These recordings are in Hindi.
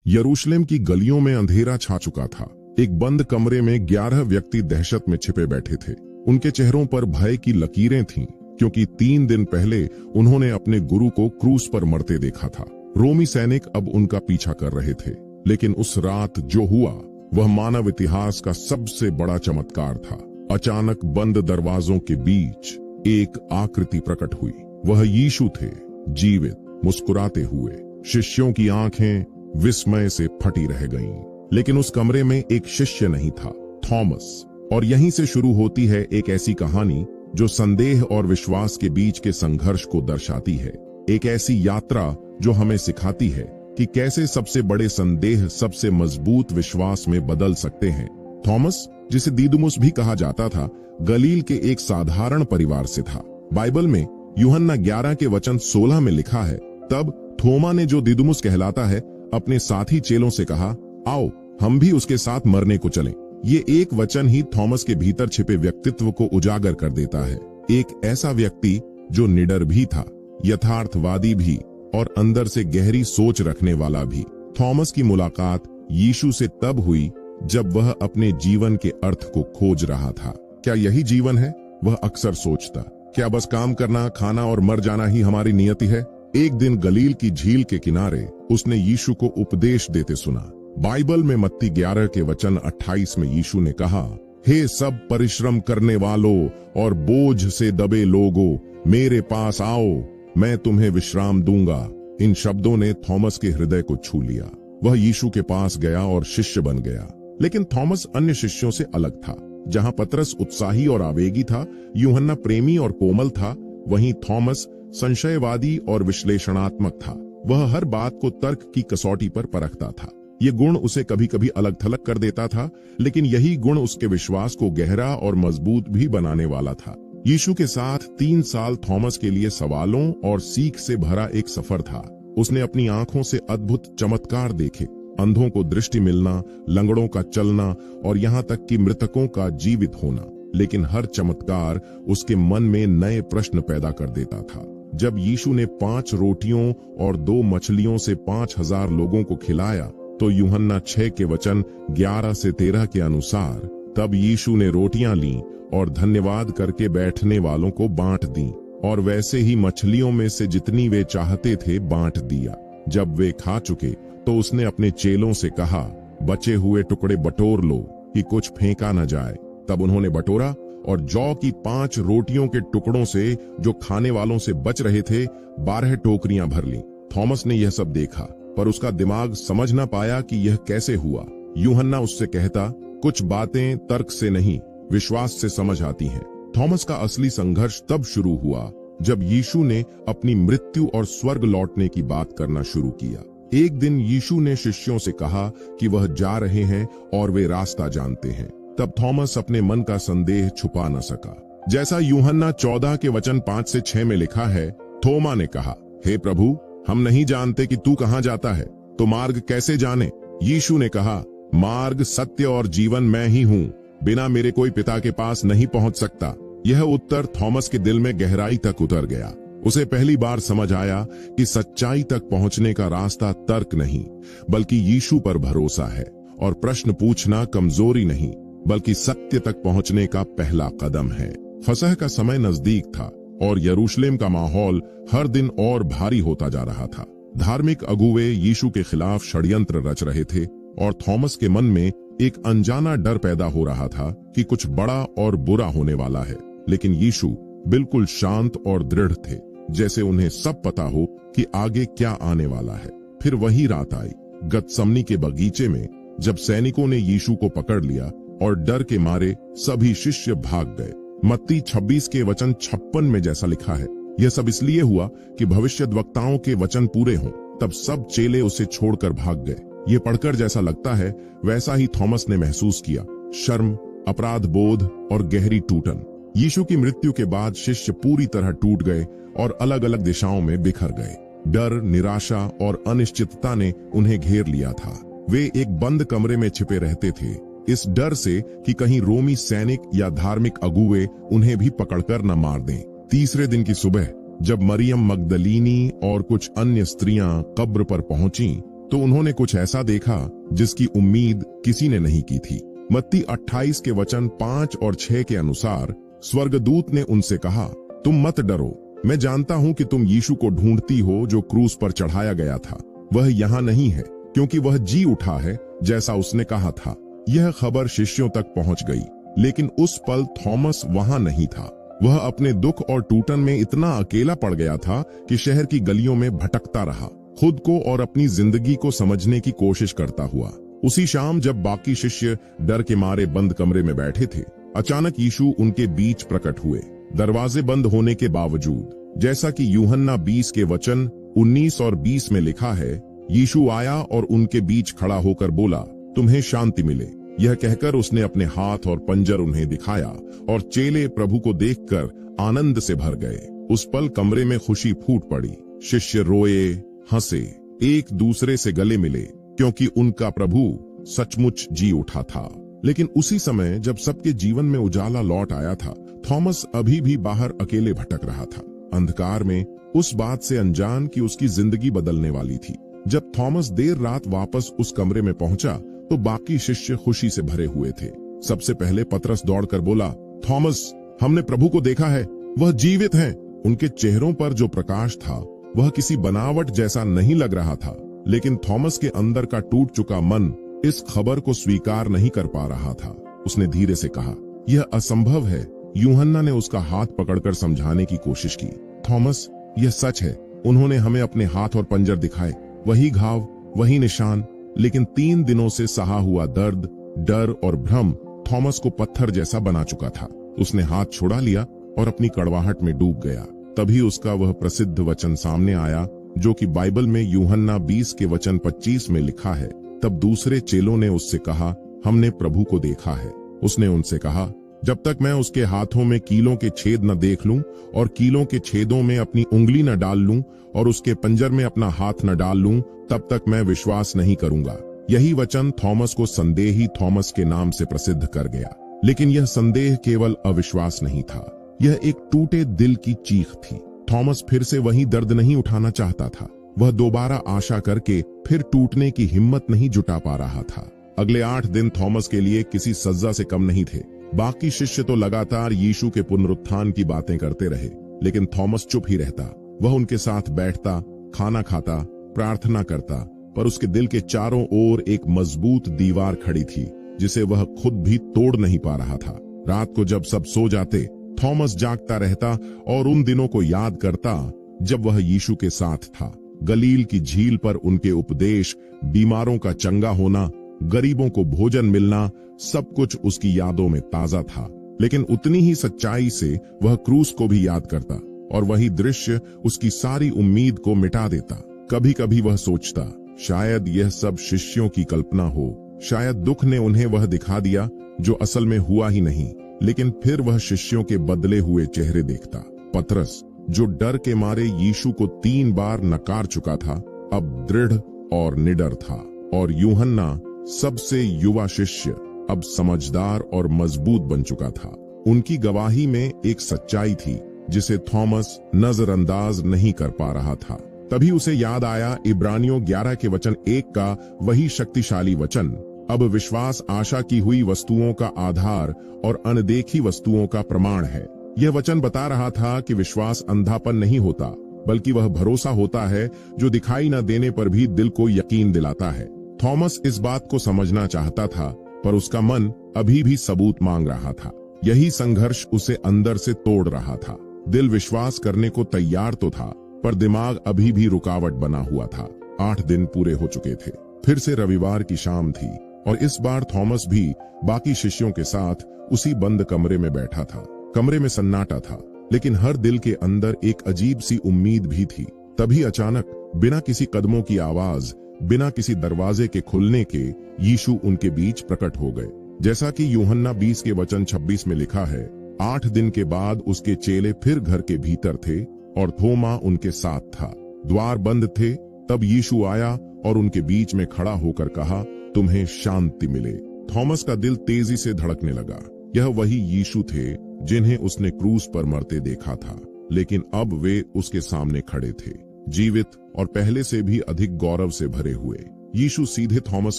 यरूशलेम की गलियों में अंधेरा छा चुका था। एक बंद कमरे में 11 व्यक्ति दहशत में छिपे बैठे थे। उनके चेहरों पर भय की लकीरें थीं, क्योंकि 3 दिन पहले उन्होंने अपने गुरु को क्रूस पर मरते देखा था। रोमी सैनिक अब उनका पीछा कर रहे थे। लेकिन उस रात जो हुआ वह मानव इतिहास का सबसे बड़ा चमत्कार था। अचानक बंद दरवाजों के बीच एक आकृति प्रकट हुई। वह यीशु थे, जीवित, मुस्कुराते हुए। शिष्यों की आंखें विस्मय से फटी रह गईं। लेकिन उस कमरे में एक शिष्य नहीं था, थॉमस। और यहीं से शुरू होती है एक ऐसी कहानी जो संदेह और विश्वास के बीच के संघर्ष को दर्शाती है। एक ऐसी यात्रा जो हमें सिखाती है कि कैसे सबसे बड़े संदेह सबसे मजबूत विश्वास में बदल सकते हैं। थॉमस, जिसे दिदुमुस भी कहा जाता था, गलील के एक साधारण परिवार से था। बाइबल में यूहन्ना 11 के वचन 16 में लिखा है, तब थोमा ने, जो दिदुमुस कहलाता है, अपने साथी चेलों से कहा, आओ हम भी उसके साथ मरने को चलें। ये एक वचन ही थॉमस के भीतर छिपे व्यक्तित्व को उजागर कर देता है। एक ऐसा व्यक्ति जो निडर भी था, यथार्थवादी भी और अंदर से गहरी सोच रखने वाला भी। थॉमस की मुलाकात यीशु से तब हुई जब वह अपने जीवन के अर्थ को खोज रहा था। क्या यही जीवन है? वह अक्सर सोचता, क्या बस काम करना, खाना और मर जाना ही हमारी नियति है? एक दिन गलील की झील के किनारे उसने यीशु को उपदेश देते सुना। बाइबल में मत्ती 11 के वचन 28 में यीशु ने कहा, हे सब परिश्रम करने वालों और बोझ से दबे लोगों, मेरे पास आओ, मैं तुम्हें विश्राम दूंगा। इन शब्दों ने थॉमस के हृदय को छू लिया। वह यीशु के पास गया और शिष्य बन गया। लेकिन थॉमस अन्य शिष्यों से अलग था। जहां पतरस उत्साही और आवेगी था, यूहन्ना प्रेमी और कोमल था, वहीं थॉमस संशयवादी और विश्लेषणात्मक था। वह हर बात को तर्क की कसौटी पर परखता था। ये गुण उसे कभी कभी अलग थलग कर देता था, लेकिन यही गुण उसके विश्वास को गहरा और मजबूत भी बनाने वाला था। यीशु के साथ 3 साल थॉमस के लिए सवालों और सीख से भरा एक सफर था। उसने अपनी आंखों से अद्भुत चमत्कार देखे, अंधों को दृष्टि मिलना, लंगड़ों का चलना और यहाँ तक कि मृतकों का जीवित होना। लेकिन हर चमत्कार उसके मन में नए प्रश्न पैदा कर देता था। जब यीशु ने 5 रोटियों और 2 मछलियों से 5000 लोगों को खिलाया, तो यूहन्ना 6 के वचन 11 से 13 के अनुसार, तब यीशु ने रोटियां लीं और धन्यवाद करके बैठने वालों को बांट दी, और वैसे ही मछलियों में से जितनी वे चाहते थे बांट दिया। जब वे खा चुके तो उसने अपने चेलों से कहा, बचे हुए टुकड़े बटोर लो कि कुछ फेंका न जाए। तब उन्होंने बटोरा और जौ की 5 रोटियों के टुकड़ों से जो खाने वालों से बच रहे थे 12 टोकरियां भर लीं। थॉमस ने यह सब देखा, पर उसका दिमाग समझ न पाया कि यह कैसे हुआ। यूहन्ना उससे कहता, कुछ बातें तर्क से नहीं, विश्वास से समझ आती हैं। थॉमस का असली संघर्ष तब शुरू हुआ जब यीशु ने अपनी मृत्यु और स्वर्ग लौटने की बात करना शुरू किया। एक दिन यीशु ने शिष्यों से कहा कि वह जा रहे हैं और वे रास्ता जानते हैं। तब थॉमस अपने मन का संदेह छुपा न सका। जैसा यूहन्ना 14 के वचन 5 से 6 में लिखा है, थोमा ने कहा, हे प्रभु, हम नहीं जानते कि तू कहाँ जाता है, तो मार्ग कैसे जाने? यीशु ने कहा, मार्ग, सत्य और जीवन मैं ही हूँ, बिना मेरे कोई पिता के पास नहीं पहुंच सकता। यह उत्तर थॉमस के दिल में गहराई तक उतर गया। उसे पहली बार समझ आया कि सच्चाई तक पहुंचने का रास्ता तर्क नहीं, बल्कि यीशु पर भरोसा है, और प्रश्न पूछना कमजोरी नहीं, बल्कि सत्य तक पहुंचने का पहला कदम है। फसह का समय नजदीक था और यरूशलेम का माहौल हर दिन और भारी होता जा रहा था। धार्मिक अगुवे यीशु के खिलाफ षड्यंत्र रच रहे थे और थॉमस के मन में एक अनजाना डर पैदा हो रहा था कि कुछ बड़ा और बुरा होने वाला है। लेकिन यीशु बिल्कुल शांत और दृढ़ थे, जैसे उन्हें सब पता हो कि आगे क्या आने वाला है। फिर वही रात आई, गतसमनी के बगीचे में, जब सैनिकों ने यीशु को पकड़ लिया और डर के मारे सभी शिष्य भाग गए। मत्ती 26 के वचन 56 में जैसा लिखा है, यह सब इसलिए हुआ कि भविष्यद्वक्ताओं के वचन पूरे हों। तब सब चेले उसे छोड़कर भाग गए। ये पढ़कर जैसा लगता है, वैसा ही थॉमस ने महसूस किया, शर्म, अपराध बोध और गहरी टूटन। यीशु की मृत्यु के बाद शिष्य पूरी तरह टूट गए और अलग अलग दिशाओं में बिखर गए। डर, निराशा और अनिश्चितता ने उन्हें घेर लिया था। वे एक बंद कमरे में छिपे रहते थे, इस डर से कि कहीं रोमी सैनिक या धार्मिक अगुवे उन्हें भी पकड़कर न मार दें। तीसरे दिन की सुबह जब मरियम मगदलीनी और कुछ अन्य स्त्रियां कब्र पर पहुंची, तो उन्होंने कुछ ऐसा देखा जिसकी उम्मीद किसी ने नहीं की थी। मत्ती 28 के वचन 5 और 6 के अनुसार स्वर्गदूत ने उनसे कहा, तुम मत डरो, मैं जानता हूं कि तुम यीशु को ढूंढती हो जो क्रूस पर चढ़ाया गया था। वह यहाँ नहीं है, क्योंकि वह जी उठा है जैसा उसने कहा था। यह खबर शिष्यों तक पहुंच गई, लेकिन उस पल थॉमस वहां नहीं था। वह अपने दुख और टूटन में इतना अकेला पड़ गया था कि शहर की गलियों में भटकता रहा, खुद को और अपनी जिंदगी को समझने की कोशिश करता हुआ। उसी शाम जब बाकी शिष्य डर के मारे बंद कमरे में बैठे थे, अचानक यीशु उनके बीच प्रकट हुए, दरवाजे बंद होने के बावजूद। जैसा कि यूहन्ना 20 के वचन 19 और 20 में लिखा है, यीशु आया और उनके बीच खड़ा होकर बोला, तुम्हें शांति मिले। यह कहकर उसने अपने हाथ और पंजर उन्हें दिखाया और चेले प्रभु को देखकर आनंद से भर गए। उस पल कमरे में खुशी फूट पड़ी। शिष्य रोए, हंसे, एक दूसरे से गले मिले, क्योंकि उनका प्रभु सचमुच जी उठा था। लेकिन उसी समय जब सबके जीवन में उजाला लौट आया था, थॉमस अभी भी बाहर अकेले भटक रहा था, अंधकार में, उस बात से अनजान कि उसकी जिंदगी बदलने वाली थी। जब थॉमस देर रात वापस उस कमरे में पहुंचा तो बाकी शिष्य खुशी से भरे हुए थे। सबसे पहले पतरस दौड़कर बोला, थॉमस, हमने प्रभु को देखा है, वह जीवित हैं। उनके चेहरों पर जो प्रकाश था वह किसी बनावट जैसा नहीं लग रहा था, लेकिन थॉमस के अंदर का टूट चुका मन इस खबर को स्वीकार नहीं कर पा रहा था। उसने धीरे से कहा, यह असंभव है। यूहन्ना ने उसका हाथ पकड़कर समझाने की कोशिश की। थॉमस, यह सच है, उन्होंने हमें अपने हाथ और पंजर दिखाए, वही घाव, वही निशान। लेकिन 3 दिनों से सहा हुआ दर्द, डर और भ्रम थॉमस को पत्थर जैसा बना चुका था। उसने हाथ छुड़ा लिया और अपनी कड़वाहट में डूब गया। तभी उसका वह प्रसिद्ध वचन सामने आया जो कि बाइबल में यूहन्ना 20 के वचन 25 में लिखा है। तब दूसरे चेलों ने उससे कहा, हमने प्रभु को देखा है। उसने उनसे कहा, जब तक मैं उसके हाथों में कीलों के छेद न देख लूं और कीलों के छेदों में अपनी उंगली न डाल लूं और उसके पंजर में अपना हाथ न डाल लूं, तब तक मैं विश्वास नहीं करूंगा। यही वचन थॉमस को संदेही थॉमस के नाम से प्रसिद्ध कर गया। लेकिन यह संदेह केवल अविश्वास नहीं था, यह एक टूटे दिल की चीख थी। थॉमस फिर से वही दर्द नहीं उठाना चाहता था। वह दोबारा आशा करके फिर टूटने की हिम्मत नहीं जुटा पा रहा था। अगले 8 दिन थॉमस के लिए किसी सज्जा से कम नहीं थे। बाकी शिष्य तो लगातार यीशु के पुनरुत्थान की बातें करते रहे, लेकिन थॉमस चुप ही रहता। वह उनके साथ बैठता, खाना खाता, प्रार्थना करता, पर उसके दिल के चारों ओर एक मजबूत दीवार खड़ी थी जिसे वह खुद भी तोड़ नहीं पा रहा था। रात को जब सब सो जाते, थॉमस जागता रहता और उन दिनों को याद करता जब वह यीशु के साथ था। गलील की झील पर उनके उपदेश, बीमारों का चंगा होना, गरीबों को भोजन मिलना, सब कुछ उसकी यादों में ताजा था। लेकिन उतनी ही सच्चाई से वह क्रूस को भी याद करता और वही दृश्य उसकी सारी उम्मीद को मिटा देता। कभी कभी वह सोचता, शायद यह सब शिष्यों की कल्पना हो, शायद दुख ने उन्हें वह दिखा दिया जो असल में हुआ ही नहीं। लेकिन फिर वह शिष्यों के बदले हुए चेहरे देखता। पतरस, जो डर के मारे यीशु को 3 बार नकार चुका था, अब दृढ़ और निडर था। और यूहन्ना, सबसे युवा शिष्य, अब समझदार और मजबूत बन चुका था। उनकी गवाही में एक सच्चाई थी जिसे थॉमस नजरअंदाज नहीं कर पा रहा था। तभी उसे याद आया इब्रानियों 11 के वचन 1 का वही शक्तिशाली वचन, अब विश्वास आशा की हुई वस्तुओं का आधार और अनदेखी वस्तुओं का प्रमाण है। यह वचन बता रहा था कि विश्वास अंधापन नहीं होता, बल्कि वह भरोसा होता है जो दिखाई न देने पर भी दिल को यकीन दिलाता है। थॉमस इस बात को समझना चाहता था, पर उसका मन अभी भी सबूत मांग रहा था। यही संघर्ष उसे अंदर से तोड़ रहा था। दिल विश्वास करने को तैयार तो था, पर दिमाग अभी भी रुकावट बना हुआ था। 8 दिन पूरे हो चुके थे। फिर से रविवार की शाम थी और इस बार थॉमस भी बाकी शिष्यों के साथ उसी बंद कमरे में बैठा था। कमरे में सन्नाटा था, लेकिन हर दिल के अंदर एक अजीब सी उम्मीद भी थी। तभी अचानक, बिना किसी कदमों की आवाज, बिना किसी दरवाजे के खुलने के, यीशु उनके बीच प्रकट हो गए। जैसा कि यूहन्ना 20 के वचन 26 में लिखा है, 8 दिन के बाद उसके चेले फिर घर के भीतर थे और थोमा उनके साथ था। द्वार बंद थे। तब यीशु आया और उनके बीच में खड़ा होकर कहा, तुम्हें शांति मिले। थॉमस का दिल तेजी से धड़कने लगा। यह वही यीशु थे जिन्हें उसने क्रूस पर मरते देखा था, लेकिन अब वे उसके सामने खड़े थे, जीवित और पहले से भी अधिक गौरव से भरे हुए। यीशु सीधे थॉमस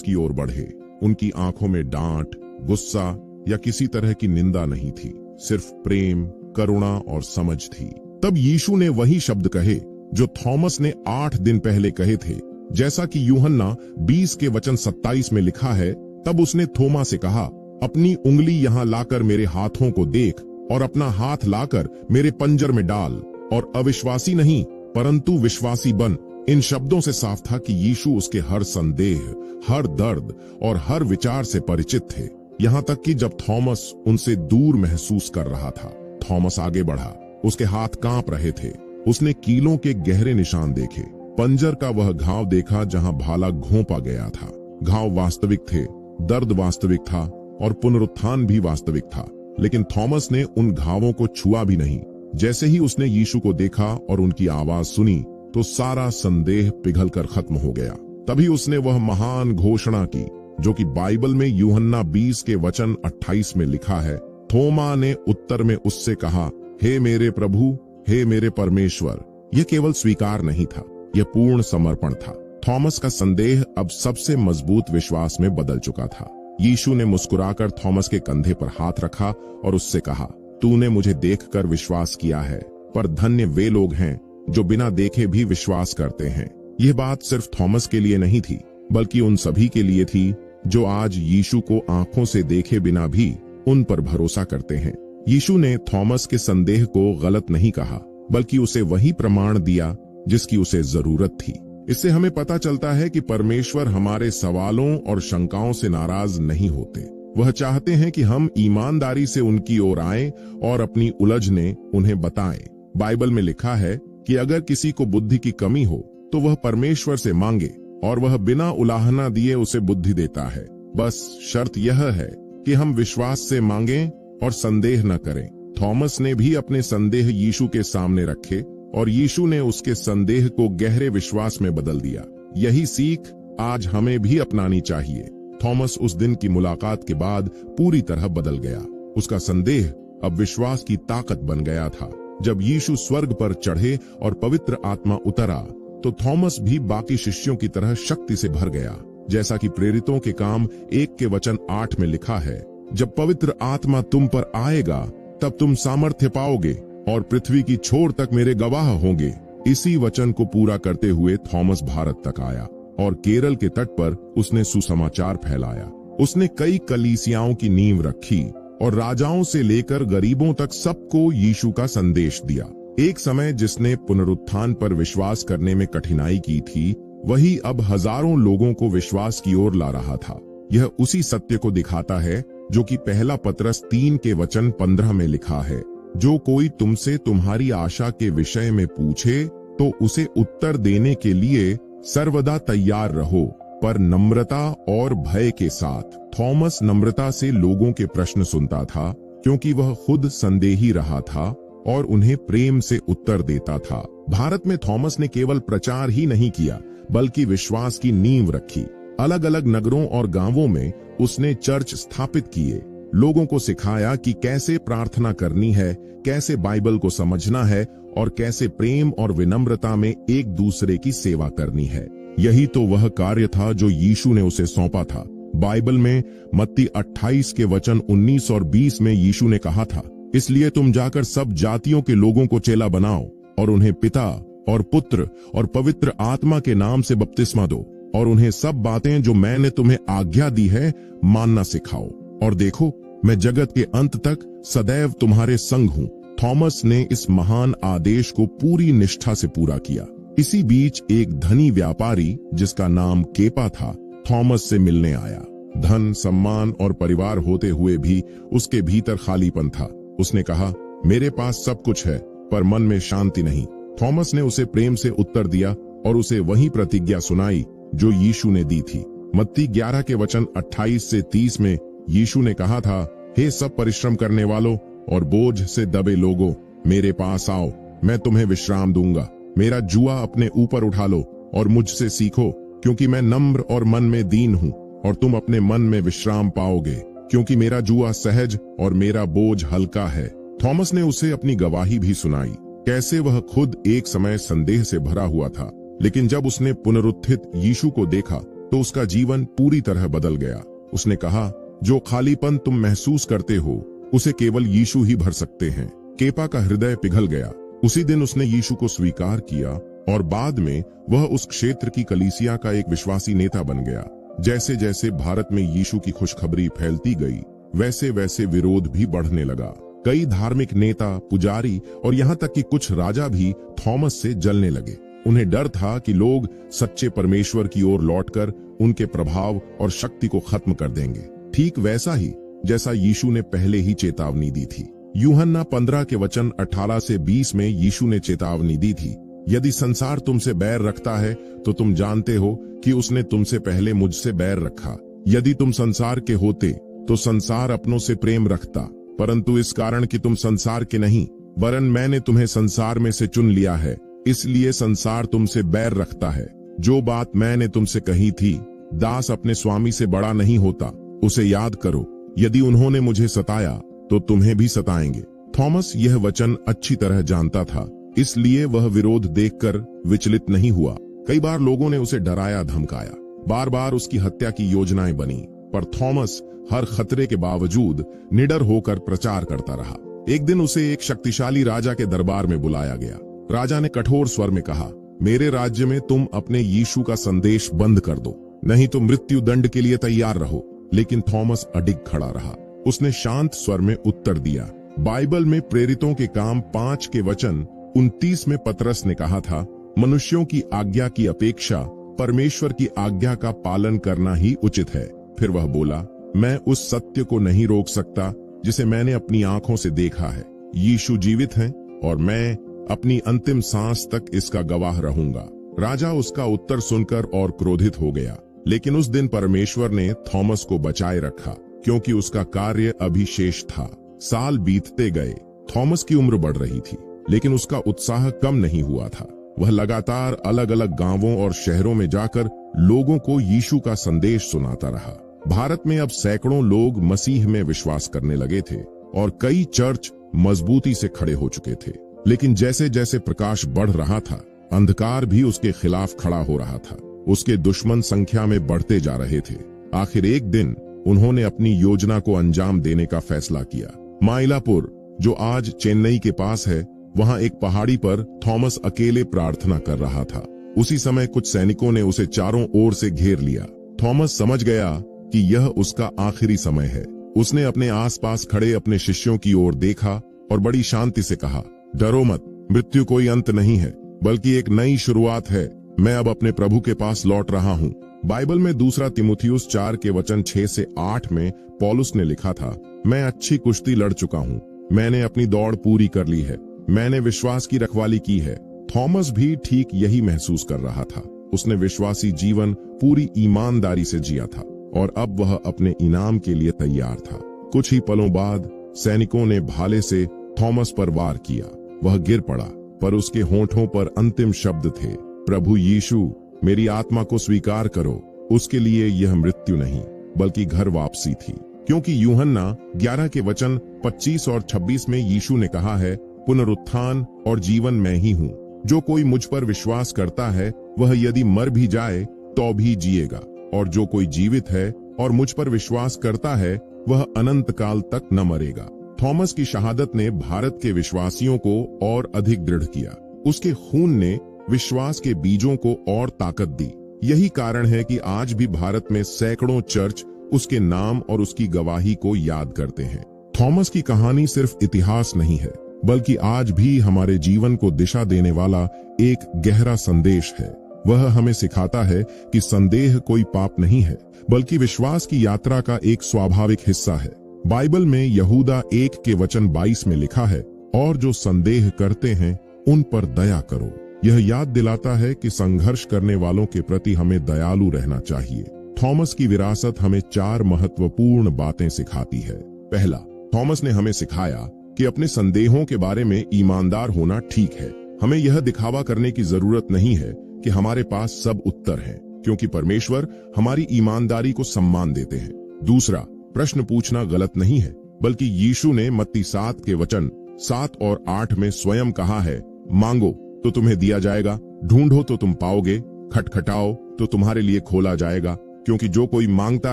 की ओर बढ़े। उनकी आंखों में डांट, गुस्सा या किसी तरह की निंदा नहीं थी, सिर्फ प्रेम, करुणा और समझ थी। तब यीशु ने वही शब्द कहे जो थॉमस ने 8 दिन पहले कहे थे। जैसा कि यूहन्ना 20 के वचन 27 में लिखा है, तब उसने थोमा से कहा, अपनी उंगली यहाँ लाकर मेरे हाथों को देख और अपना हाथ लाकर मेरे पंजर में डाल और अविश्वासी नहीं परंतु विश्वासी बन। इन शब्दों से साफ था कि यीशु उसके हर संदेह, हर दर्द और हर विचार से परिचित थे। यहाँ तक कि जब थॉमस उनसे दूर महसूस कर रहा था, थॉमस आगे बढ़ा। उसके हाथ कांप रहे थे। उसने कीलों के गहरे निशान देखे, पंजर का वह घाव देखा जहां भाला घोंपा गया था। घाव वास्तविक थे, दर्द वास्तविक था और पुनरुत्थान भी वास्तविक था। लेकिन थॉमस ने उन घावों को छुआ भी नहीं। जैसे ही उसने यीशु को देखा और उनकी आवाज सुनी तो सारा संदेह पिघलकर खत्म हो गया। तभी उसने वह महान घोषणा की जो कि बाइबल में यूहन्ना 20 के वचन 28 में लिखा है। थोमा ने उत्तर में उससे कहा, हे मेरे प्रभु, हे मेरे परमेश्वर। यह केवल स्वीकार नहीं था, यह पूर्ण समर्पण था। थॉमस का संदेह अब सबसे मजबूत विश्वास में बदल चुका था। यीशु ने मुस्कुराकर थॉमस के कंधे पर हाथ रखा और उससे कहा, तूने मुझे देखकर विश्वास किया है, पर धन्य वे लोग हैं जो बिना देखे भी विश्वास करते हैं। यह बात सिर्फ थॉमस के लिए नहीं थी, बल्कि उन सभी के लिए थी जो आज यीशु को आंखों से देखे बिना भी उन पर भरोसा करते हैं। यीशु ने थॉमस के संदेह को गलत नहीं कहा, बल्कि उसे वही प्रमाण दिया जिसकी उसे जरूरत थी। इससे हमें पता चलता है कि परमेश्वर हमारे सवालों और शंकाओं से नाराज नहीं होते। वह चाहते हैं कि हम ईमानदारी से उनकी ओर आएं और अपनी उलझने उन्हें बताएं। बाइबल में लिखा है कि अगर किसी को बुद्धि की कमी हो तो वह परमेश्वर से मांगे और वह बिना उलाहना दिए उसे बुद्धि देता है। बस शर्त यह है कि हम विश्वास से मांगें और संदेह न करें। थॉमस ने भी अपने संदेह यीशु के सामने रखे और यीशु ने उसके संदेह को गहरे विश्वास में बदल दिया। यही सीख आज हमें भी अपनानी चाहिए। थॉमस उस दिन की मुलाकात के बाद पूरी तरह बदल गया। उसका संदेह अब विश्वास की ताकत बन गया था। जब यीशु स्वर्ग पर चढ़े और पवित्र आत्मा उतरा तो थॉमस भी बाकी शिष्यों की तरह शक्ति से भर गया। जैसा कि प्रेरितों के काम 1 के वचन 8 में लिखा है, जब पवित्र आत्मा तुम पर आएगा तब तुम सामर्थ्य पाओगे और पृथ्वी की छोर तक मेरे गवाह होंगे। इसी वचन को पूरा करते हुए थॉमस भारत तक आया और केरल के तट पर उसने सुसमाचार फैलाया। उसने कई कलीसियाओं की नींव रखी और राजाओं से लेकर गरीबों तक सबको यीशु का संदेश दिया। एक समय जिसने पुनरुत्थान पर विश्वास करने में कठिनाई की थी, वही अब हजारों लोगों को विश्वास की ओर ला रहा था। यह उसी सत्य को दिखाता है जो कि पहला पतरस 3 के वचन 15 में लिखा है, जो कोई तुमसे तुम्हारी आशा के विषय में पूछे तो उसे उत्तर देने के लिए सर्वदा तैयार रहो, पर नम्रता और भय के साथ। थॉमस नम्रता से लोगों के प्रश्न सुनता था क्योंकि वह खुद संदेही रहा था और उन्हें प्रेम से उत्तर देता था। भारत में थॉमस ने केवल प्रचार ही नहीं किया, बल्कि विश्वास की नींव रखी। अलग अलग नगरों और गांवों में उसने चर्च स्थापित किए, लोगों को सिखाया कि कैसे प्रार्थना करनी है, कैसे बाइबल को समझना है और कैसे प्रेम और विनम्रता में एक दूसरे की सेवा करनी है। यही तो वह कार्य था जो यीशु ने उसे सौंपा था। बाइबल में मत्ती 28 के वचन 19 और 20 में यीशु ने कहा था, इसलिए तुम जाकर सब जातियों के लोगों को चेला बनाओ और उन्हें पिता और पुत्र और पवित्र आत्मा के नाम से बपतिस्मा दो और उन्हें सब बातें जो मैंने तुम्हें आज्ञा दी है मानना सिखाओ। और देखो, मैं जगत के अंत तक सदैव तुम्हारे संग हूँ। थॉमस ने इस महान आदेश को पूरी निष्ठा से पूरा किया। इसी बीच एक धनी व्यापारी जिसका नाम केपा था, थॉमस से मिलने आया। धन, सम्मान और परिवार होते हुए भी उसके भीतर खालीपन था। उसने कहा, मेरे पास सब कुछ है पर मन में शांति नहीं। थॉमस ने उसे प्रेम से उत्तर दिया और उसे वही प्रतिज्ञा सुनाई जो यीशु ने दी थी। मत्ती 11 के वचन 28 से 30 में यीशु ने कहा था, हे सब परिश्रम करने वालों और बोझ से दबे लोगों, मेरे पास आओ, मैं तुम्हें विश्राम दूंगा। मेरा जुआ अपने ऊपर उठा लो और मुझसे सीखो, क्योंकि मैं नम्र और मन में दीन हूँ, और तुम अपने मन में विश्राम पाओगे, क्योंकि मेरा जुआ सहज और मेरा बोझ हल्का है। थॉमस ने उसे अपनी गवाही भी सुनाई, कैसे वह खुद एक समय संदेह से भरा हुआ था, लेकिन जब उसने पुनरुत्थित यीशु को देखा तो उसका जीवन पूरी तरह बदल गया। उसने कहा, जो खालीपन तुम महसूस करते हो उसे केवल यीशु ही भर सकते हैं। केपा का हृदय पिघल गया। उसी दिन उसने यीशु को स्वीकार किया और बाद में वह उस क्षेत्र की कलीसिया का एक विश्वासी नेता बन गया। जैसे जैसे भारत में यीशु की खुशखबरी फैलती गई, वैसे वैसे विरोध भी बढ़ने लगा। कई धार्मिक नेता, पुजारी और यहाँ तक कि कुछ राजा भी थॉमस से जलने लगे। उन्हें डर था कि लोग सच्चे परमेश्वर की ओर लौटकर उनके प्रभाव और शक्ति को खत्म कर देंगे, ठीक वैसा ही जैसा यीशु ने पहले ही चेतावनी दी थी। यूहन्ना 15 के वचन 18 से 20 में यीशु ने चेतावनी दी थी, यदि संसार तुमसे बैर रखता है तो तुम जानते हो कि उसने तुमसे पहले मुझसे बैर रखा। यदि तुम संसार के होते तो संसार अपनों से प्रेम रखता, परंतु इस कारण कि तुम संसार के नहीं वरन मैंने तुम्हें संसार में से चुन लिया है, इसलिए संसार तुमसे बैर रखता है। जो बात मैंने तुमसे कही थी, दास अपने स्वामी से बड़ा नहीं होता, उसे याद करो। यदि उन्होंने मुझे सताया तो तुम्हें भी सताएंगे। थॉमस यह वचन अच्छी तरह जानता था, इसलिए वह विरोध देखकर विचलित नहीं हुआ। कई बार लोगों ने उसे डराया धमकाया, बार बार उसकी हत्या की योजनाएं बनी, पर थॉमस हर खतरे के बावजूद निडर होकर प्रचार करता रहा। एक दिन उसे एक शक्तिशाली राजा के दरबार में बुलाया गया। राजा ने कठोर स्वर में कहा, मेरे राज्य में तुम अपने यीशु का संदेश बंद कर दो, नहीं तो मृत्यु दंड के लिए तैयार रहो। लेकिन थॉमस अडिग खड़ा रहा। उसने शांत स्वर में उत्तर दिया, बाइबल में प्रेरितों के काम 5 के वचन 29 में पतरस ने कहा था, मनुष्यों की आज्ञा की अपेक्षा परमेश्वर की आज्ञा का पालन करना ही उचित है। फिर वह बोला, मैं उस सत्य को नहीं रोक सकता जिसे मैंने अपनी आंखों से देखा है। यीशु जीवित है और मैं अपनी अंतिम सांस तक इसका गवाह रहूंगा। राजा उसका उत्तर सुनकर और क्रोधित हो गया, लेकिन उस दिन परमेश्वर ने थॉमस को बचाए रखा क्योंकि उसका कार्य अभी शेष था। साल बीतते गए, थॉमस की उम्र बढ़ रही थी, लेकिन उसका उत्साह कम नहीं हुआ था। वह लगातार अलग अलग गांवों और शहरों में जाकर लोगों को यीशु का संदेश सुनाता रहा। भारत में अब सैकड़ों लोग मसीह में विश्वास करने लगे थे और कई चर्च मजबूती से खड़े हो चुके थे। लेकिन जैसे जैसे प्रकाश बढ़ रहा था, अंधकार भी उसके खिलाफ खड़ा हो रहा था। उसके दुश्मन संख्या में बढ़ते जा रहे थे। आखिर एक दिन उन्होंने अपनी योजना को अंजाम देने का फैसला किया। माइलापुर, जो आज चेन्नई के पास है, वहां एक पहाड़ी पर थॉमस अकेले प्रार्थना कर रहा था। उसी समय कुछ सैनिकों ने उसे चारों ओर से घेर लिया। थॉमस समझ गया कि यह उसका आखिरी समय है। उसने अपने आसपास खड़े अपने शिष्यों की ओर देखा और बड़ी शांति से कहा, डरो मत, मृत्यु कोई अंत नहीं है बल्कि एक नई शुरुआत है। मैं अब अपने प्रभु के पास लौट रहा हूँ। बाइबल में 2 तिमुथियुस 4 के वचन 6 से 8 में पौलुस ने लिखा था, मैं अच्छी कुश्ती लड़ चुका हूँ, मैंने अपनी दौड़ पूरी कर ली है, मैंने विश्वास की रखवाली की है। थॉमस भी ठीक यही महसूस कर रहा था। उसने विश्वासी जीवन पूरी ईमानदारी से जिया था और अब वह अपने इनाम के लिए तैयार था। कुछ ही पलों बाद सैनिकों ने भाले से थॉमस पर वार किया। वह गिर पड़ा, पर उसके होंठों पर अंतिम शब्द थे, प्रभु यीशु, मेरी आत्मा को स्वीकार करो। उसके लिए यह मृत्यु नहीं बल्कि घर वापसी थी, क्योंकि यूहन्ना 11 के वचन 25 और 26 में यीशु ने कहा है, पुनरुत्थान और जीवन मैं ही हूँ। जो कोई मुझ पर विश्वास करता है वह यदि मर भी जाए तो भी जिएगा, और जो कोई जीवित है और मुझ पर विश्वास करता है वह अनंत काल तक न मरेगा। थॉमस की शहादत ने भारत के विश्वासियों को और अधिक दृढ़ किया। उसके खून ने विश्वास के बीजों को और ताकत दी। यही कारण है कि आज भी भारत में सैकड़ों चर्च उसके नाम और उसकी गवाही को याद करते हैं। थॉमस की कहानी सिर्फ इतिहास नहीं है, बल्कि आज भी हमारे जीवन को दिशा देने वाला एक गहरा संदेश है। वह हमें सिखाता है कि संदेह कोई पाप नहीं है, बल्कि विश्वास की यात्रा का एक स्वाभाविक हिस्सा है। बाइबल में यहूदा 1 के वचन 22 में लिखा है, और जो संदेह करते हैं उन पर दया करो। यह याद दिलाता है कि संघर्ष करने वालों के प्रति हमें दयालु रहना चाहिए। थॉमस की विरासत हमें 4 महत्वपूर्ण बातें सिखाती है। पहला, थॉमस ने हमें सिखाया कि अपने संदेहों के बारे में ईमानदार होना ठीक है। हमें यह दिखावा करने की जरूरत नहीं है कि हमारे पास सब उत्तर हैं, क्योंकि परमेश्वर हमारी ईमानदारी को सम्मान देते हैं। दूसरा, प्रश्न पूछना गलत नहीं है, बल्कि यीशु ने मत्ती 7 के वचन 7 और 8 में स्वयं कहा है, मांगो तो तुम्हें दिया जाएगा, ढूंढो तो तुम पाओगे, खटखटाओ तो तुम्हारे लिए खोला जाएगा, क्योंकि जो कोई मांगता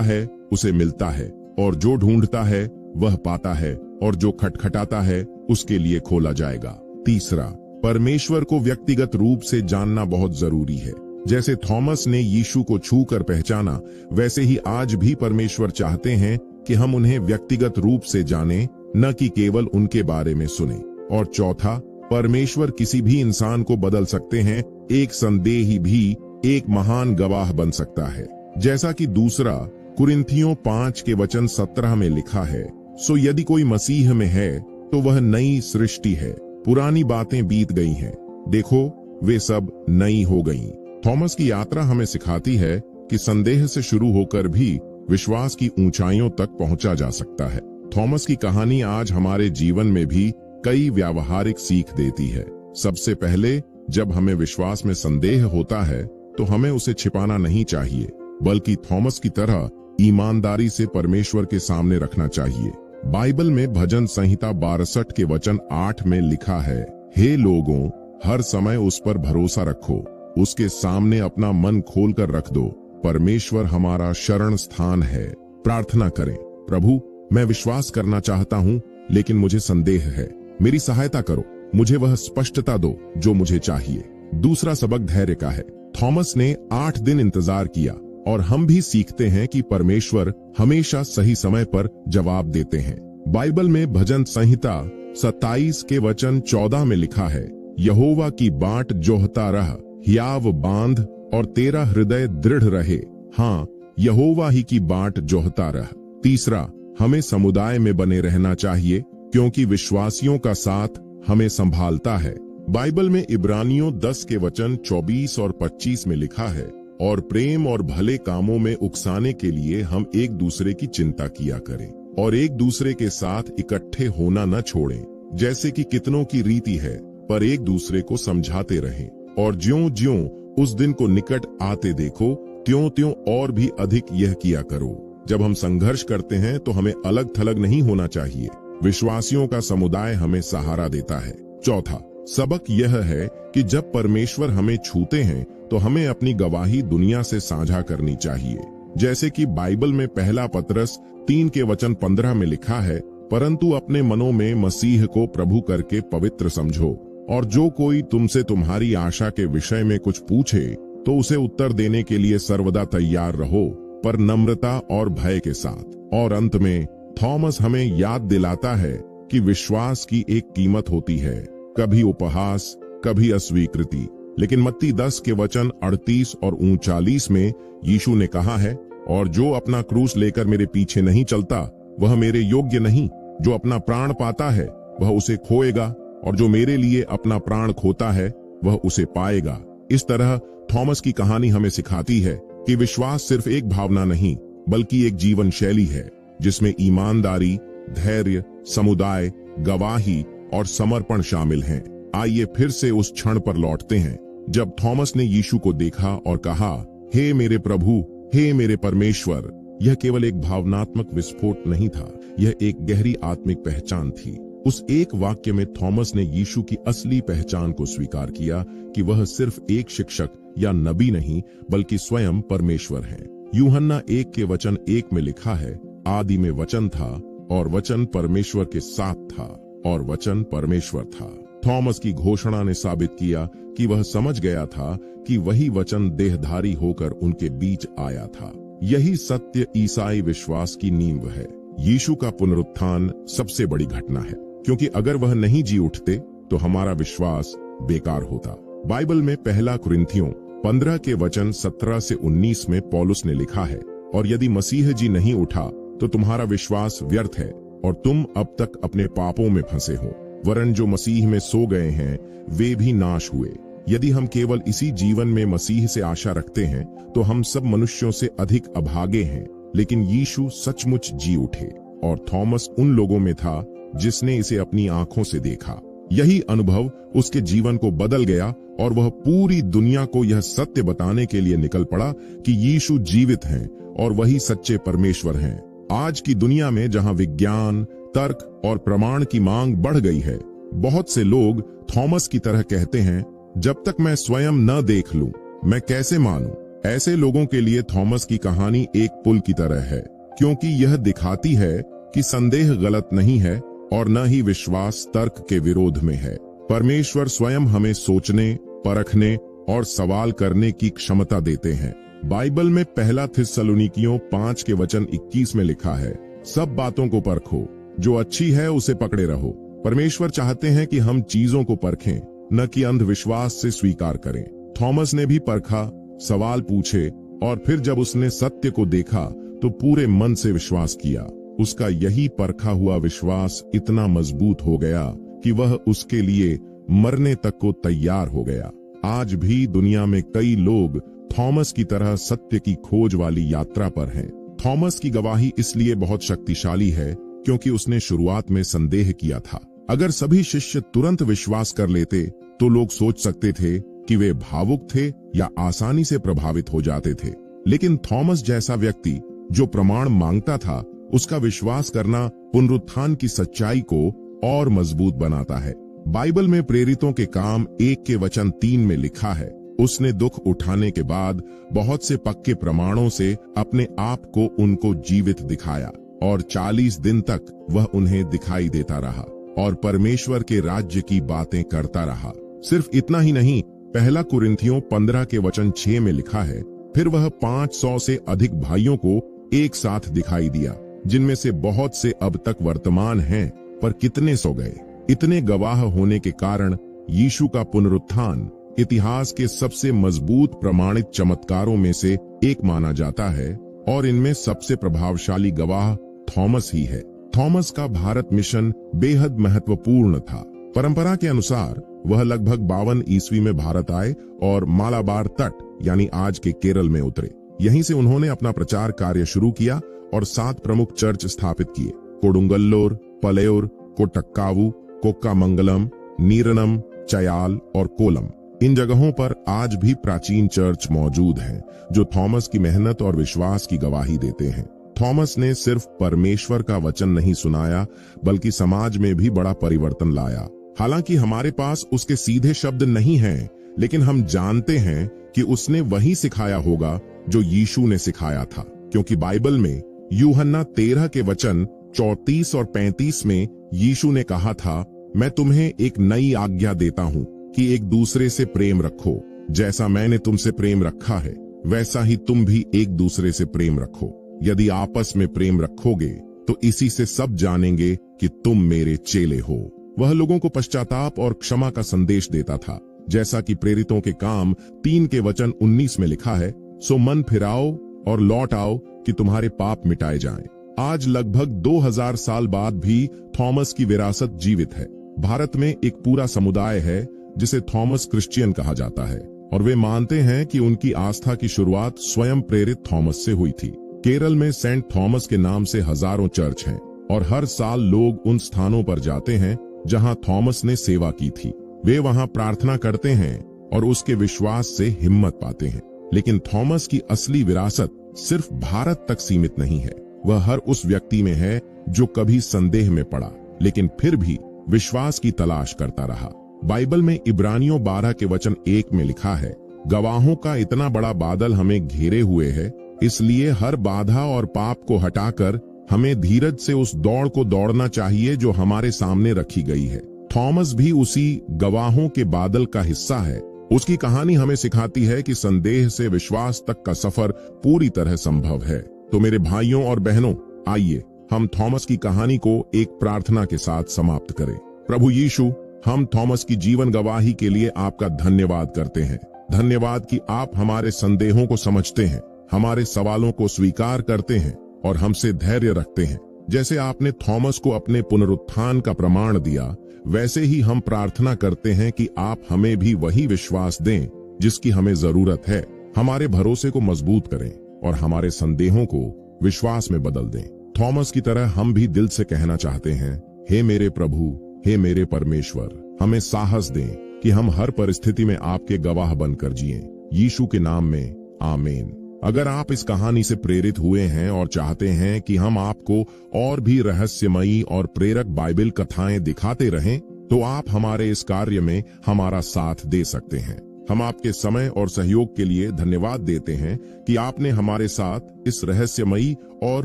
है उसे मिलता है, और जो ढूंढता है वह पाता है, और जो खटखटाता है उसके लिए खोला जाएगा। तीसरा, परमेश्वर को व्यक्तिगत रूप से जानना बहुत जरूरी है। जैसे थॉमस ने यीशु को छूकर पहचाना, वैसे ही आज भी परमेश्वर चाहते हैं कि हम उन्हें व्यक्तिगत रूप से जानें, न कि केवल उनके बारे में सुने। और चौथा, परमेश्वर किसी भी इंसान को बदल सकते हैं। एक संदेही भी एक महान गवाह बन सकता है। जैसा कि दूसरा कुरिन्थियों 5:17 में लिखा है, सो यदि कोई मसीह में है तो वह नई सृष्टि है, पुरानी बातें बीत गई हैं, देखो वे सब नई हो गईं। थॉमस की यात्रा हमें सिखाती है कि संदेह से शुरू होकर भी विश्वास की ऊंचाइयों तक पहुंचा जा सकता है। थॉमस की कहानी आज हमारे जीवन में भी कई व्यावहारिक सीख देती है। सबसे पहले, जब हमें विश्वास में संदेह होता है तो हमें उसे छिपाना नहीं चाहिए, बल्कि थॉमस की तरह ईमानदारी से परमेश्वर के सामने रखना चाहिए। बाइबल में भजन संहिता 62:8 में लिखा है, हे लोगों, हर समय उस पर भरोसा रखो, उसके सामने अपना मन खोलकर रख दो, परमेश्वर हमारा शरण स्थान है। प्रार्थना करें, प्रभु, मैं विश्वास करना चाहता हूँ लेकिन मुझे संदेह है, मेरी सहायता करो, मुझे वह स्पष्टता दो जो मुझे चाहिए। दूसरा सबक धैर्य का है। थॉमस ने 8 दिन इंतजार किया, और हम भी सीखते हैं कि परमेश्वर हमेशा सही समय पर जवाब देते हैं। बाइबल में भजन संहिता 27:14 में लिखा है, यहोवा की बाट जोहता रह, हियाव बांध और तेरा हृदय दृढ़ रहे। हाँ, यहोवा ही की बाट जोहता रह। तीसरा, हमें समुदाय में बने रहना चाहिए, क्योंकि विश्वासियों का साथ हमें संभालता है। बाइबल में इब्रानियों 10:24 और 25 में लिखा है, और प्रेम और भले कामों में उकसाने के लिए हम एक दूसरे की चिंता किया करें, और एक दूसरे के साथ इकट्ठे होना न छोड़ें, जैसे कि कितनों की रीति है, पर एक दूसरे को समझाते रहें। और ज्यों-ज्यों उस दिन को निकट आते देखो, त्यों-त्यों और भी अधिक यह किया करो। जब हम संघर्ष करते हैं तो हमें अलग थलग नहीं होना चाहिए। विश्वासियों का समुदाय हमें सहारा देता है। चौथा सबक यह है कि जब परमेश्वर हमें छूते हैं तो हमें अपनी गवाही दुनिया से साझा करनी चाहिए। जैसे कि बाइबल में पहला पतरस 3:15 में लिखा है, परंतु अपने मनों में मसीह को प्रभु करके पवित्र समझो, और जो कोई तुमसे तुम्हारी आशा के विषय में कुछ पूछे तो उसे उत्तर देने के लिए सर्वदा तैयार रहो, पर नम्रता और भय के साथ। और अंत में थॉमस हमें याद दिलाता है कि विश्वास की एक कीमत होती है, कभी उपहास, कभी अस्वीकृति। लेकिन मत्ती 10:38 और 39 में यीशु ने कहा है, और जो अपना क्रूस लेकर मेरे पीछे नहीं चलता वह मेरे योग्य नहीं। जो अपना प्राण पाता है वह उसे खोएगा, और जो मेरे लिए अपना प्राण खोता है वह उसे पाएगा। इस तरह थॉमस की कहानी हमें सिखाती है कि विश्वास सिर्फ एक भावना नहीं, बल्कि एक जीवन शैली है, जिसमें ईमानदारी, धैर्य, समुदाय, गवाही और समर्पण शामिल हैं। आइए फिर से उस क्षण पर लौटते हैं जब थॉमस ने यीशु को देखा और कहा, हे मेरे प्रभु, हे मेरे परमेश्वर। यह केवल एक भावनात्मक विस्फोट नहीं था, यह एक गहरी आत्मिक पहचान थी। उस एक वाक्य में थॉमस ने यीशु की असली पहचान को स्वीकार किया कि वह सिर्फ एक शिक्षक या नबी नहीं, बल्कि स्वयं परमेश्वर हैं। यूहन्ना 1:1 में लिखा है, आदि में वचन था, और वचन परमेश्वर के साथ था, और वचन परमेश्वर था। थॉमस की घोषणा ने साबित किया कि वह समझ गया था कि वही वचन देहधारी होकर उनके बीच आया था। यही सत्य ईसाई विश्वास की नींव है। यीशु का पुनरुत्थान सबसे बड़ी घटना है, क्योंकि अगर वह नहीं जी उठते तो हमारा विश्वास बेकार होता। बाइबल में पहला कुरिन्थियों 15:17 से 19 में पौलुस ने लिखा है, और यदि मसीह जी नहीं उठा तो तुम्हारा विश्वास व्यर्थ है, और तुम अब तक अपने पापों में फंसे हो। वरन जो मसीह में सो गए हैं वे भी नाश हुए। यदि हम केवल इसी जीवन में मसीह से आशा रखते हैं तो हम सब मनुष्यों से अधिक अभागे हैं। लेकिन यीशु सचमुच जी उठे, और थॉमस उन लोगों में था जिसने इसे अपनी आंखों से देखा। यही अनुभव उसके जीवन को बदल गया, और वह पूरी दुनिया को यह सत्य बताने के लिए निकल पड़ा कि यीशु जीवित हैं और वही सच्चे परमेश्वर हैं। आज की दुनिया में जहां विज्ञान, तर्क और प्रमाण की मांग बढ़ गई है, बहुत से लोग थॉमस की तरह कहते हैं, जब तक मैं स्वयं न देख लूं मैं कैसे मानूं? ऐसे लोगों के लिए थॉमस की कहानी एक पुल की तरह है, क्योंकि यह दिखाती है कि संदेह गलत नहीं है और न ही विश्वास तर्क के विरोध में है। परमेश्वर स्वयं हमें सोचने, परखने और सवाल करने की क्षमता देते हैं। बाइबल में पहला थिस्सलुनीकियों 5 के वचन 21 में लिखा है, सब बातों को परखो, जो अच्छी है उसे पकड़े रहो। परमेश्वर चाहते हैं कि हम चीजों को परखें, न कि अंधविश्वास से स्वीकार करें। थॉमस ने भी परखा, सवाल पूछे और फिर जब उसने सत्य को देखा तो पूरे मन से विश्वास किया। उसका यही परखा हुआ विश्वास इतना मजबूत हो गया कि वह उसके लिए मरने तक को तैयार हो गया। आज भी दुनिया में कई लोग थॉमस की तरह सत्य की खोज वाली यात्रा पर हैं। थॉमस की गवाही इसलिए बहुत शक्तिशाली है क्योंकि उसने शुरुआत में संदेह किया था। अगर सभी शिष्य तुरंत विश्वास कर लेते तो लोग सोच सकते थे कि वे भावुक थे या आसानी से प्रभावित हो जाते थे। लेकिन थॉमस जैसा व्यक्ति जो प्रमाण मांगता था, उसका विश्वास करना पुनरुत्थान की सच्चाई को और मजबूत बनाता है। बाइबल में प्रेरितों के काम 1 के वचन 3 में लिखा है, उसने दुख उठाने के बाद बहुत से पक्के प्रमाणों से अपने आप को उनको जीवित दिखाया और 40 दिन तक वह उन्हें दिखाई देता रहा और परमेश्वर के राज्य की बातें करता रहा। सिर्फ इतना ही नहीं, पहला कुरिन्थियों 15 के वचन 6 में लिखा है, फिर वह 500 से अधिक भाइयों को एक साथ दिखाई दिया, जिनमें से बहुत से अब तक वर्तमान हैं, पर कितने सो गए। इतने गवाह होने के कारण यीशु का पुनरुत्थान इतिहास के सबसे मजबूत प्रमाणित चमत्कारों में से एक माना जाता है और इनमें सबसे प्रभावशाली गवाह थॉमस ही है। थॉमस का भारत मिशन बेहद महत्वपूर्ण था। परंपरा के अनुसार वह लगभग 52 ईस्वी में भारत आए और मालाबार तट यानी आज के केरल में उतरे। यहीं से उन्होंने अपना प्रचार कार्य शुरू किया और 7 प्रमुख चर्च स्थापित किए, कोडुंगल्लोर, पलेयूर, कोट्टक्कावु, कोक्कामंगलम, नीरनम, चयाल और कोलम। इन जगहों पर आज भी प्राचीन चर्च मौजूद हैं, जो थॉमस की मेहनत और विश्वास की गवाही देते हैं। थॉमस ने सिर्फ परमेश्वर का वचन नहीं सुनाया, बल्कि समाज में भी बड़ा परिवर्तन लाया। हालांकि हमारे पास उसके सीधे शब्द नहीं हैं, लेकिन हम जानते हैं कि उसने वही सिखाया होगा जो यीशु ने सिखाया था, क्योंकि बाइबल में यूहन्ना 13 के वचन 34 और 35 में यीशु ने कहा था, मैं तुम्हें एक नई आज्ञा देता हूँ कि एक दूसरे से प्रेम रखो। जैसा मैंने तुमसे प्रेम रखा है, वैसा ही तुम भी एक दूसरे से प्रेम रखो। यदि आपस में प्रेम रखोगे तो इसी से सब जानेंगे कि तुम मेरे चेले हो। वह लोगों को पश्चाताप और क्षमा का संदेश देता था, जैसा कि प्रेरितों के काम 3 के वचन 19 में लिखा है, सो मन फिराओ और लौट आओ कि तुम्हारे पाप मिटाए जाएं। आज लगभग 2000 साल बाद भी थॉमस की विरासत जीवित है। भारत में एक पूरा समुदाय है जिसे थॉमस क्रिश्चियन कहा जाता है और वे मानते हैं कि उनकी आस्था की शुरुआत स्वयं प्रेरित थॉमस से हुई थी। केरल में सेंट थॉमस के नाम से हजारों चर्च हैं और हर साल लोग उन स्थानों पर जाते हैं जहां थॉमस ने सेवा की थी। वे वहां प्रार्थना करते हैं और उसके विश्वास से हिम्मत पाते हैं। लेकिन थॉमस की असली विरासत सिर्फ भारत तक सीमित नहीं है, वह हर उस व्यक्ति में है जो कभी संदेह में पड़ा लेकिन फिर भी विश्वास की तलाश करता रहा। बाइबल में इब्रानियों 12 के वचन 1 में लिखा है, गवाहों का इतना बड़ा बादल हमें घेरे हुए है, इसलिए हर बाधा और पाप को हटाकर हमें धीरज से उस दौड़ को दौड़ना चाहिए जो हमारे सामने रखी गई है। थॉमस भी उसी गवाहों के बादल का हिस्सा है। उसकी कहानी हमें सिखाती है कि संदेह से विश्वास तक का सफर पूरी तरह संभव है। तो मेरे भाइयों और बहनों, आइए हम थॉमस की कहानी को एक प्रार्थना के साथ समाप्त करें। प्रभु यीशु, हम थॉमस की जीवन गवाही के लिए आपका धन्यवाद करते हैं। धन्यवाद कि आप हमारे संदेहों को समझते हैं, हमारे सवालों को स्वीकार करते हैं और हमसे धैर्य रखते हैं। जैसे आपने थॉमस को अपने पुनरुत्थान का प्रमाण दिया, वैसे ही हम प्रार्थना करते हैं कि आप हमें भी वही विश्वास दें जिसकी हमें जरूरत है। हमारे भरोसे को मजबूत करें और हमारे संदेहों को विश्वास में बदल दें। थॉमस की तरह हम भी दिल से कहना चाहते हैं, हे मेरे प्रभु, हे मेरे परमेश्वर, हमें साहस दें कि हम हर परिस्थिति में आपके गवाह बनकर जिएं। यीशु के नाम में, आमीन। अगर आप इस कहानी से प्रेरित हुए हैं और चाहते हैं कि हम आपको और भी रहस्यमयी और प्रेरक बाइबल कथाएं दिखाते रहें, तो आप हमारे इस कार्य में हमारा साथ दे सकते हैं। हम आपके समय और सहयोग के लिए धन्यवाद देते हैं कि आपने हमारे साथ इस रहस्यमयी और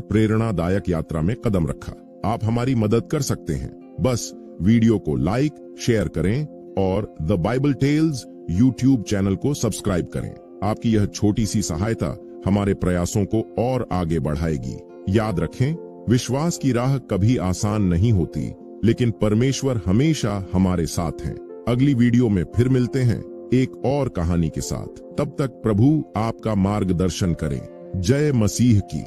प्रेरणादायक यात्रा में कदम रखा। आप हमारी मदद कर सकते हैं। बस वीडियो को लाइक, शेयर करें और the Bible tales YouTube channel को सब्सक्राइब करें। आपकी यह छोटी सी सहायता हमारे प्रयासों को और आगे बढ़ाएगी। याद रखें, विश्वास की राह कभी आसान नहीं होती, लेकिन परमेश्वर हमेशा हमारे साथ हैं। अगली वीडियो में फिर मिलते हैं एक और कहानी के साथ। तब तक प्रभु आपका मार्गदर्शन करें। जय मसीह की।